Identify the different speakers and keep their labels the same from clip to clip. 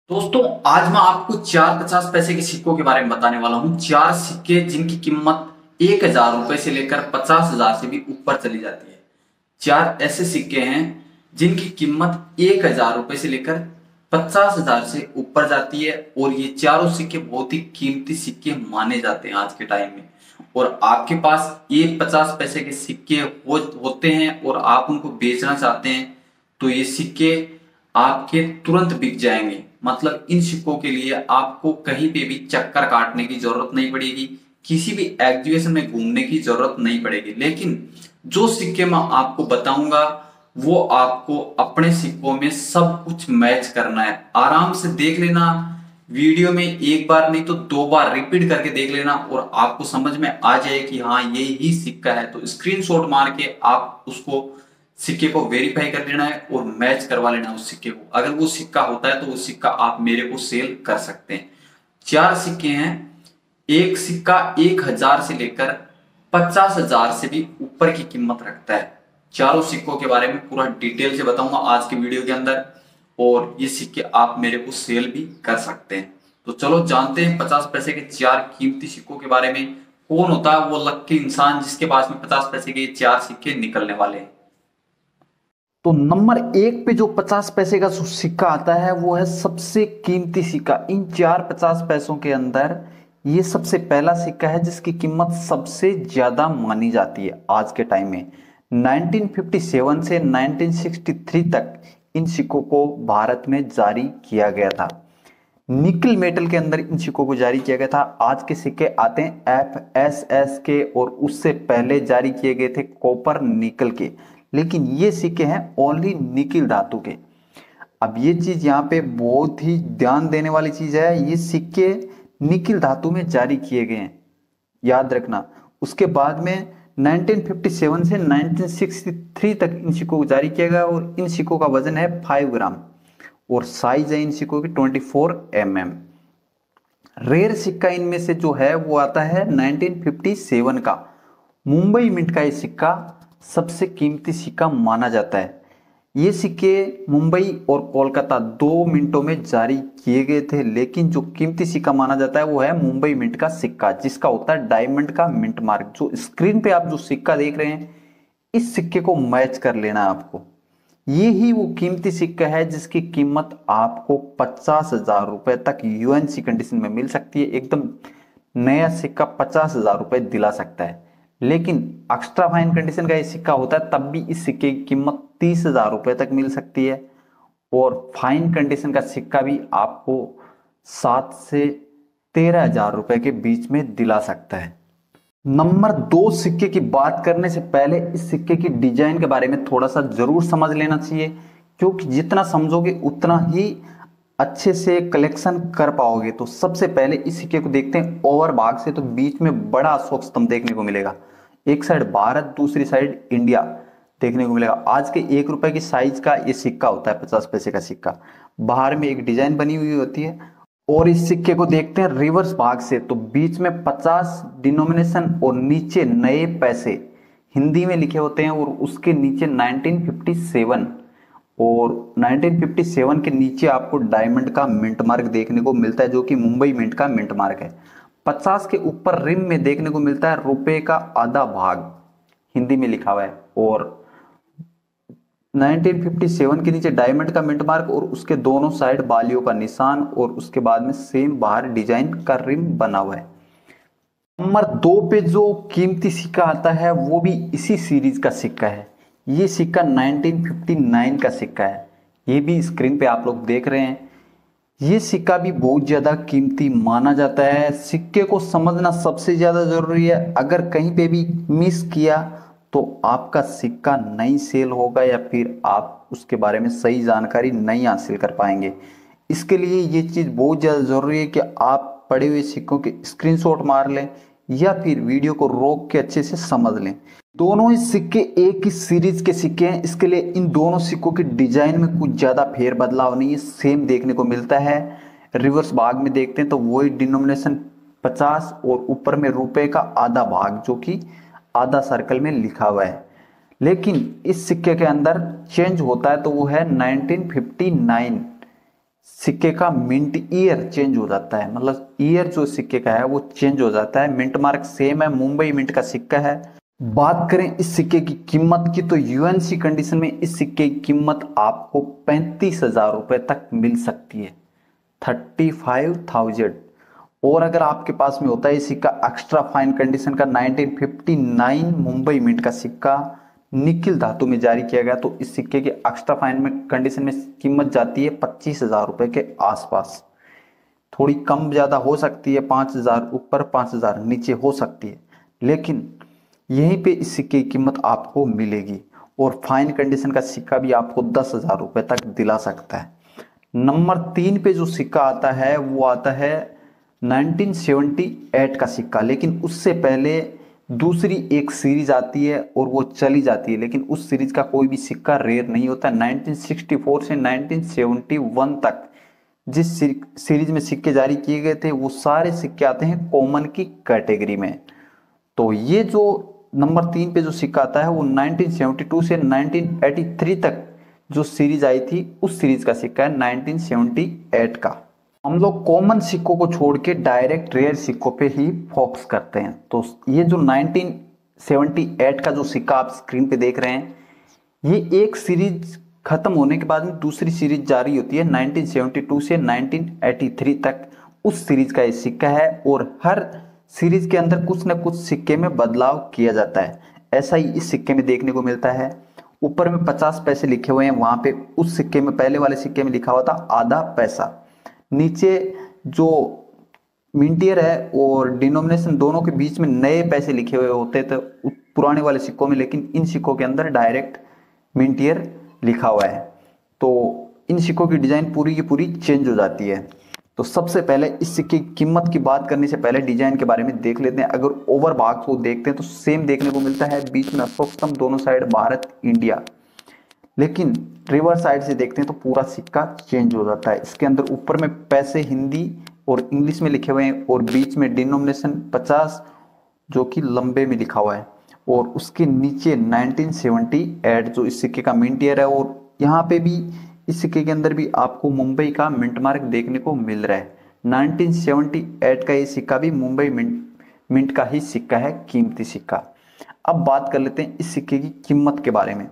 Speaker 1: दोस्तों, आज मैं आपको चार 50 पैसे के सिक्कों के बारे में बताने वाला हूँ। चार सिक्के जिनकी कीमत 1,000 रुपए से लेकर 50,000 से भी ऊपर चली जाती है। चार ऐसे सिक्के हैं जिनकी कीमत 1,000 रुपए से लेकर 50,000 से ऊपर जाती है और ये चारों सिक्के बहुत ही कीमती सिक्के माने जाते हैं आज के टाइम में। और आपके पास ये 50 पैसे के सिक्के होते हैं और आप उनको बेचना चाहते हैं तो ये सिक्के आपके तुरंत बिक जाएंगे। मतलब इन सिक्कों के लिए आपको कहीं पे भी चक्कर काटने की जरूरत नहीं पड़ेगी, किसी भी एग्जीबिशन में घूमने की जरूरत नहीं पड़ेगी। लेकिन जो सिक्के मैं आपको बताऊंगा वो आपको अपने सिक्कों में सब कुछ मैच करना है। आराम से देख लेना, वीडियो में एक बार नहीं तो दो बार रिपीट करके देख लेना और आपको समझ में आ जाए कि हाँ ये ही सिक्का है। तो स्क्रीनशॉट मार के आप उसको सिक्के को वेरीफाई कर लेना है और मैच करवा लेना उस सिक्के को। अगर वो सिक्का होता है तो वो सिक्का आप मेरे को सेल कर सकते हैं। चार सिक्के हैं, एक सिक्का 1,000 से लेकर 50,000 से भी ऊपर की कीमत रखता है। चारों सिक्कों के बारे में पूरा डिटेल से बताऊंगा आज के वीडियो के अंदर और ये सिक्के आप मेरे को सेल भी कर सकते हैं। तो चलो जानते हैं 50 पैसे के चार कीमती सिक्कों के बारे में। कौन होता है वो लक्की इंसान जिसके पास में 50 पैसे के चार सिक्के निकलने वाले हैं। तो नंबर एक पे जो 50 पैसे का सिक्का आता है वो है सबसे कीमती सिक्का। इन चार 50 पैसों के अंदर ये सबसे पहला सिक्का है जिसकी कीमत सबसे ज्यादा मानी जाती है आज के टाइम में। 1957 से 1963 तक इन सिक्कों को भारत में जारी किया गया था। निकल मेटल के अंदर इन सिक्कों को जारी किया गया था। आज के सिक्के आते हैं FSS के और उससे पहले जारी किए गए थे कॉपर निकल के, लेकिन ये सिक्के हैं ओनली निकिल धातु के। अब ये चीज यहाँ पे बहुत ही ध्यान देने वाली चीज है, ये सिक्के निकिल धातु में जारी किए गए हैं, याद रखना। उसके बाद में 1957 से 1963 तक इन सिक्कों को जारी किया गया और इन सिक्कों का वजन है 5 ग्राम और साइज है इन सिक्कों की 24 mm। रेयर सिक्का इनमें से जो है वो आता है 1957 का मुंबई मिंट का। ये सिक्का सबसे कीमती सिक्का माना जाता है। ये सिक्के मुंबई और कोलकाता 2 मिनटों में जारी किए गए थे, लेकिन जो कीमती सिक्का माना जाता है वो है मुंबई मिंट का सिक्का जिसका होता है डायमंड का मिंट मार्क। जो स्क्रीन पे आप जो सिक्का देख रहे हैं इस सिक्के को मैच कर लेना है आपको। ये ही वो कीमती सिक्का है जिसकी कीमत आपको 50,000 रुपए तक यूएनसी कंडीशन में मिल सकती है। एकदम नया सिक्का 50,000 रुपए दिला सकता है। लेकिन एक्स्ट्रा फाइन कंडीशन का ये सिक्का होता है तब भी इस सिक्के की कीमत 30,000 रुपए तक मिल सकती है और फाइन कंडीशन का सिक्का भी आपको 7 से 13,000 रुपए के बीच में दिला सकता है। नंबर 2 सिक्के की बात करने से पहले इस सिक्के की डिजाइन के बारे में थोड़ा सा जरूर समझ लेना चाहिए, क्योंकि जितना समझोगे उतना ही अच्छे से कलेक्शन कर पाओगे। तो सबसे पहले इस सिक्के को देखते हैं ओवर भाग से। तो बीच में बड़ा अशोक स्तंभ देखने को मिलेगा, एक साइड भारत दूसरी साइड इंडिया देखने को मिलेगा। आज के 1 रुपए की साइज का ये सिक्का होता है 50 पैसे का सिक्का। बाहर में एक डिजाइन बनी हुई होती है। और इस सिक्के को देखते हैं रिवर्स भाग से। तो बीच में 50 डिनोमिनेशन और नीचे नए पैसे हिंदी में लिखे होते हैं और उसके नीचे 1957 और 1957 के नीचे आपको डायमंड का मिंट मार्क देखने को मिलता है जो कि मुंबई मिंट का मिंट मार्क है। 50 के ऊपर रिम में देखने को मिलता है रुपए का आधा भाग हिंदी में लिखा हुआ है और 1957 के नीचे डायमंड का मिंट मार्क और उसके दोनों साइड बालियों का निशान और उसके बाद में सेम बाहर डिजाइन का रिम बना हुआ है। नंबर 2 पे जो कीमती सिक्का आता है वो भी इसी सीरीज का सिक्का है। ये सिक्का 1959 का सिक्का है। ये भी स्क्रीन पे आप लोग देख रहे हैं। ये सिक्का भी बहुत ज्यादा कीमती माना जाता है। सिक्के को समझना सबसे ज्यादा जरूरी है। अगर कहीं पे भी मिस किया तो आपका सिक्का नहीं सेल होगा या फिर आप उसके बारे में सही जानकारी नहीं हासिल कर पाएंगे। इसके लिए ये चीज बहुत ज्यादा जरूरी है कि आप पड़े हुए सिक्कों के स्क्रीनशॉट मार लें या फिर वीडियो को रोक के अच्छे से समझ लें। दोनों ही सिक्के एक ही सीरीज के सिक्के हैं, इसके लिए इन दोनों सिक्कों की डिजाइन में कुछ ज्यादा फेर बदलाव नहीं है, सेम देखने को मिलता है। रिवर्स भाग में देखते हैं तो वही डिनोमिनेशन 50 और ऊपर में रुपए का आधा भाग जो कि आधा सर्कल में लिखा हुआ है। लेकिन इस सिक्के के अंदर चेंज होता है तो वो है 1959
Speaker 2: सिक्के का मिंट ईयर चेंज हो जाता है, मतलब ईयर जो सिक्के का है वो चेंज हो जाता है। मिंट मार्क सेम है, मुंबई मिंट का सिक्का है। बात करें इस सिक्के की कीमत की तो यूएनसी कंडीशन में इस सिक्के की कीमत आपको 35,000 रुपए तक मिल सकती है, 35,000। और अगर आपके पास में होता है इस सिक्का एक्स्ट्रा फाइन कंडीशन का 1959 मुंबई मिंट का सिक्का निकिल धातु में जारी किया गया, तो इस सिक्के की एक्स्ट्रा फाइन में कंडीशन में कीमत जाती है 25,000 रुपए के आसपास। थोड़ी कम ज्यादा हो सकती है, 5,000 ऊपर 5,000 नीचे हो सकती है, लेकिन यहीं पे इस सिक्के की कीमत आपको मिलेगी। और फाइन कंडीशन का सिक्का भी आपको 10,000 रुपए तक दिला सकता है। नंबर 3 पे जो सिक्का आता है वो आता है 1978 का सिक्का, लेकिन उससे पहले दूसरी एक सीरीज आती है और वो चली जाती है, लेकिन उस सीरीज का कोई भी सिक्का रेयर नहीं होता। 1964 से 1971 तक जिस सीरीज में सिक्के जारी किए गए थे वो सारे सिक्के आते हैं कॉमन की कैटेगरी में। तो ये जो नंबर 3 पे जो सिक्का आता है वो 1972 से 1983 तक जो सीरीज आई थी उस सीरीज का सिक्का है, 1978 का। हम लोग कॉमन सिक्कों को छोड़ के डायरेक्ट रेयर सिक्कों पे ही फोकस करते हैं। तो ये जो 1978 का जो सिक्का आप स्क्रीन पे देख रहे हैं, ये एक सीरीज खत्म होने के बाद में दूसरी सीरीज जारी होती है 1972 से 1983 तक, उस सीरीज का ये सिक्का है। और हर सीरीज के अंदर कुछ ना कुछ सिक्के में बदलाव किया जाता है, ऐसा ही इस सिक्के में देखने को मिलता है। ऊपर में 50 पैसे लिखे हुए हैं, वहां पे उस सिक्के में पहले वाले सिक्के में लिखा हुआ था आधा पैसा। नीचे जो मिंटियर है और डिनोमिनेशन दोनों के बीच में नए पैसे लिखे हुए होते थे पुराने वाले सिक्कों में, लेकिन इन सिक्कों के अंदर डायरेक्ट मिंटियर लिखा हुआ है। तो इन सिक्कों की डिजाइन पूरी की पूरी चेंज हो जाती है। तो सबसे पहले इस सिक्के की कीमत की बात करने से पहले डिजाइन के बारे में देख लेते हैं। अगर ओवर भाग को देखते हैं तो सेम देखने को मिलता है, बीच में अशोक स्तंभ, दोनों साइड भारत इंडिया। लेकिन रिवर्स साइड से देखते हैं तो पूरा सिक्का चेंज हो जाता है। इसके अंदर ऊपर में पैसे हिंदी और इंग्लिश में लिखे हुए हैं और बीच में डिनोमिनेशन 50 जो कि लंबे में लिखा हुआ है, और उसके नीचे 1978 जो इस सिक्के का मिंट ईयर है। और यहाँ पे भी इस सिक्के के अंदर भी आपको मुंबई का मिंट मार्क देखने को मिल रहा है। 1978 का ये सिक्का भी मुंबई मिंट का ही सिक्का है, कीमती सिक्का। अब बात कर लेते हैं इस सिक्के की कीमत के बारे में।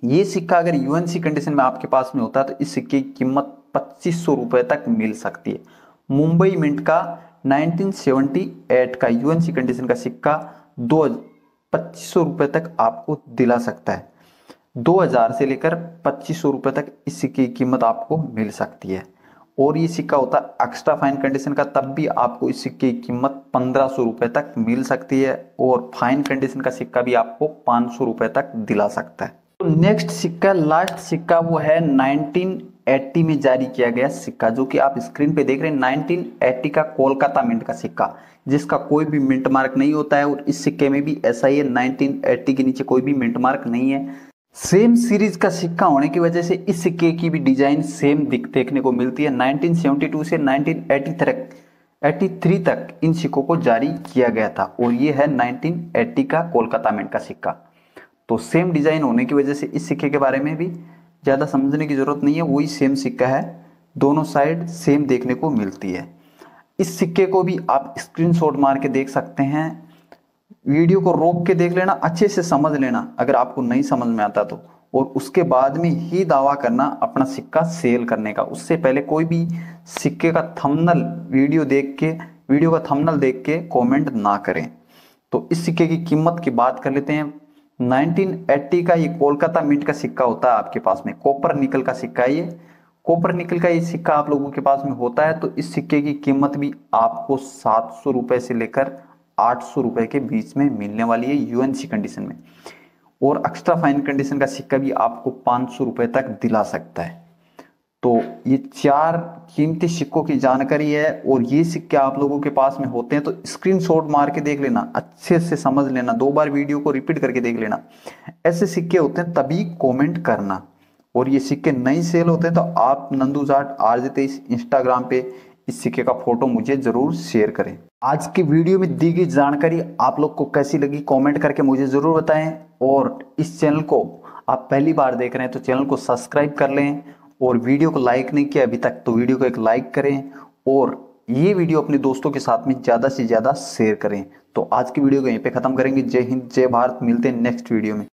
Speaker 2: ये सिक्का अगर यूएनसी कंडीशन में आपके पास में होता है तो इस सिक्के की कीमत 2500 रुपए तक मिल सकती है। मुंबई मिंट का 1978 का यूएनसी कंडीशन का सिक्का 2500 रुपए तक आपको दिला सकता है। 2000 से लेकर 2500 रुपए तक इस सिक्के की कीमत आपको मिल सकती है। और ये सिक्का होता है एक्स्ट्रा फाइन कंडीशन का, तब भी आपको इस सिक्के की कीमत 1500 रुपए तक मिल सकती है। और फाइन कंडीशन का सिक्का भी आपको 500 रुपए तक दिला सकता है। तो नेक्स्ट सिक्का, लास्ट सिक्का, वो है 1980 में जारी किया गया सिक्का, जो कि आप स्क्रीन पे देख रहे हैं। 1980 का कोलकाता मिंट का सिक्का, जिसका कोई भी मिंट मार्क नहीं होता है। और इस सिक्के में भी ऐसा ही है, 1980 के नीचे कोई भी मिंट मार्क नहीं है। सेम सीरीज का सिक्का होने की वजह से इस सिक्के की भी डिजाइन सेम देखने को मिलती है। 1972 से 1983 तक इन सिक्कों को जारी किया गया था। और ये है 1980 का कोलकाता मिंट का सिक्का। तो सेम डिजाइन होने की वजह से इस सिक्के के बारे में भी ज्यादा समझने की जरूरत नहीं है, वही सेम सिक्का है, दोनों साइड सेम देखने को मिलती है। इस सिक्के को भी आप स्क्रीनशॉट मार के देख सकते हैं, वीडियो को रोक के देख लेना, अच्छे से समझ लेना अगर आपको नहीं समझ में आता तो, और उसके बाद में ही दावा करना अपना सिक्का सेल करने का। उससे पहले कोई भी सिक्के का थंबनेल वीडियो का थंबनेल देख के कमेंट ना करें। तो इस सिक्के की कीमत की बात कर लेते हैं। 1980 का ये कोलकाता मिंट का सिक्का होता है आपके पास में, कॉपर निकल का सिक्का है ये। कॉपर निकल का ये सिक्का आप लोगों के पास में होता है तो इस सिक्के की कीमत भी आपको 700 रुपए से लेकर 800 रुपए के बीच में मिलने वाली है यूएनसी कंडीशन में। और एक्स्ट्रा फाइन कंडीशन का सिक्का भी आपको 500 रुपए तक दिला सकता है। तो ये 4 कीमती सिक्कों की जानकारी है। और ये सिक्के आप लोगों के पास में होते हैं तो स्क्रीनशॉट मार के देख लेना, अच्छे से समझ लेना, 2 बार वीडियो को रिपीट करके देख लेना। ऐसे सिक्के होते हैं तभी कमेंट करना। और ये सिक्के नहीं सेल होते हैं तो आप नंदू जाट RJ23 इंस्टाग्राम पे इस सिक्के का फोटो मुझे जरूर शेयर करें। आज की वीडियो में दी गई जानकारी आप लोग को कैसी लगी कमेंट करके मुझे जरूर बताएं। और इस चैनल को आप पहली बार देख रहे हैं तो चैनल को सब्सक्राइब कर लें और वीडियो को लाइक नहीं किया अभी तक तो वीडियो को एक लाइक करें और ये वीडियो अपने दोस्तों के साथ में ज़्यादा से ज़्यादा शेयर करें। तो आज की वीडियो को यहीं पे ख़त्म करेंगे। जय हिंद, जय भारत। मिलते हैं नेक्स्ट वीडियो में।